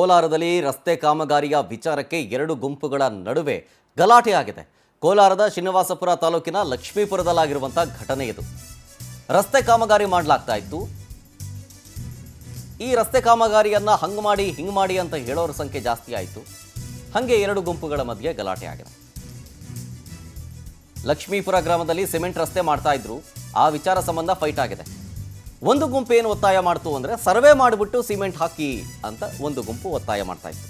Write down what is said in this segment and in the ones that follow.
ಕೋಲಾರದಲ್ಲಿ ರಸ್ತೆ ಕಾಮಗಾರಿಯ ವಿಚಾರಕ್ಕೆ ಎರಡು ಗುಂಪುಗಳ ನಡುವೆ ಗಲಾಟೆ ಆಗಿದೆ. ಕೋಲಾರದ ಶ್ರೀನಿವಾಸಪುರ ತಾಲೂಕಿನ ಲಕ್ಷ್ಮೀಪುರದಲ್ಲಾಗಿರುವಂತಹ ಘಟನೆ ಇದು. ರಸ್ತೆ ಕಾಮಗಾರಿ ಮಾಡಲಾಗ್ತಾ ಇತ್ತು. ಈ ರಸ್ತೆ ಕಾಮಗಾರಿಯನ್ನ ಹಂಗ್ ಮಾಡಿ ಹಿಂಗ್ ಮಾಡಿ ಅಂತ ಹೇಳೋರ ಸಂಖ್ಯೆ ಜಾಸ್ತಿ ಆಯಿತು. ಹಾಗೆ ಎರಡು ಗುಂಪುಗಳ ಮಧ್ಯೆ ಗಲಾಟೆ ಆಗಿದೆ. ಲಕ್ಷ್ಮೀಪುರ ಗ್ರಾಮದಲ್ಲಿ ಸಿಮೆಂಟ್ ರಸ್ತೆ ಮಾಡ್ತಾ ಇದ್ರು. ಆ ವಿಚಾರ ಸಂಬಂಧ ಫೈಟ್ ಆಗಿದೆ. ಒಂದು ಗುಂಪು ಏನು ಒತ್ತಾಯ ಮಾಡ್ತು ಅಂದರೆ ಸರ್ವೆ ಮಾಡಿಬಿಟ್ಟು ಸಿಮೆಂಟ್ ಹಾಕಿ ಅಂತ ಒಂದು ಗುಂಪು ಒತ್ತಾಯ ಮಾಡ್ತಾ ಇತ್ತು.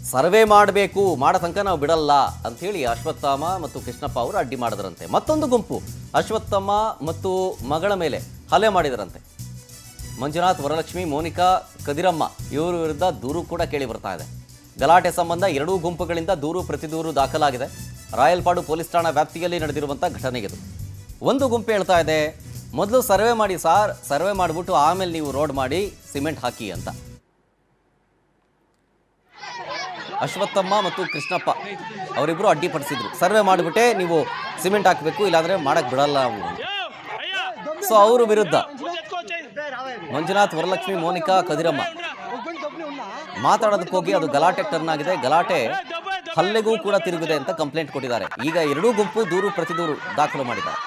ಸರ್ವೆ ಮಾಡಬೇಕು, ಮಾಡೋ ತನಕ ನಾವು ಬಿಡಲ್ಲ ಅಂಥೇಳಿ ಅಶ್ವತ್ಥಮ್ಮ ಮತ್ತು ಕೃಷ್ಣಪ್ಪ ಅವರು ಅಡ್ಡಿ ಮಾಡಿದ್ರಂತೆ. ಮತ್ತೊಂದು ಗುಂಪು ಅಶ್ವತ್ಥಮ್ಮ ಮತ್ತು ಮಗಳ ಮೇಲೆ ಹಲ್ಲೆ ಮಾಡಿದರಂತೆ. ಮಂಜುನಾಥ್, ವರಲಕ್ಷ್ಮಿ, ಮೋನಿಕಾ, ಕದಿರಮ್ಮ ಇವರ ವಿರುದ್ಧ ದೂರು ಕೂಡ ಕೇಳಿ ಬರ್ತಾ ಇದೆ. ಗಲಾಟೆ ಸಂಬಂಧ ಎರಡೂ ಗುಂಪುಗಳಿಂದ ದೂರು ಪ್ರತಿದೂರು ದಾಖಲಾಗಿದೆ. ರಾಯಲ್ಪಾಡು ಪೊಲೀಸ್ ಠಾಣಾ ವ್ಯಾಪ್ತಿಯಲ್ಲಿ ನಡೆದಿರುವಂಥ ಘಟನೆಗಿದು. ಒಂದು ಗುಂಪು ಹೇಳ್ತಾ ಇದೆ, ಮೊದಲು ಸರ್ವೆ ಮಾಡಿ ಸಾರ್, ಸರ್ವೆ ಮಾಡಿಬಿಟ್ಟು ಆಮೇಲೆ ನೀವು ರೋಡ್ ಮಾಡಿ ಸಿಮೆಂಟ್ ಹಾಕಿ ಅಂತ. ಅಶ್ವತ್ಥಮ್ಮ ಮತ್ತು ಕೃಷ್ಣಪ್ಪ ಅವರಿಬ್ಬರು ಅಡ್ಡಿಪಡಿಸಿದ್ರು. ಸರ್ವೆ ಮಾಡಿಬಿಟ್ಟೆ ನೀವು ಸಿಮೆಂಟ್ ಹಾಕಬೇಕು, ಇಲ್ಲಾಂದ್ರೆ ಮಾಡಕ್ ಬಿಡಲ್ಲ ನಾವು. ಸೊ ಅವ್ರ ವಿರುದ್ಧ ಮಂಜುನಾಥ್, ವರಲಕ್ಷ್ಮಿ, ಮೋನಿಕಾ, ಕದಿರಮ್ಮ ಮಾತಾಡೋದಕ್ಕೆ ಹೋಗಿ ಅದು ಗಲಾಟೆ ಟರ್ನ್ ಆಗಿದೆ. ಗಲಾಟೆ ಹಲ್ಲೆಗೂ ಕೂಡ ತಿರುಗಿದೆ ಅಂತ ಕಂಪ್ಲೇಂಟ್ ಕೊಟ್ಟಿದ್ದಾರೆ. ಈಗ ಎರಡೂ ಗುಂಪು ದೂರು ಪ್ರತಿದೂರು ದಾಖಲು ಮಾಡಿದ್ದಾರೆ.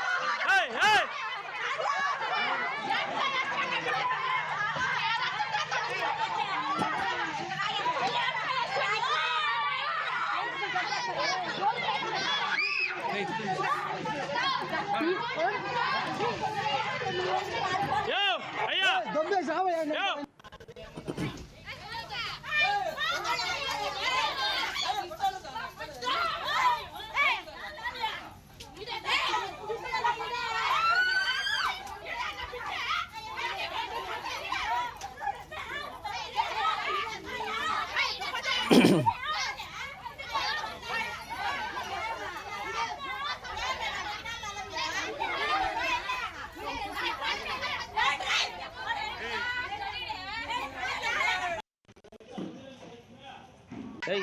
Hey,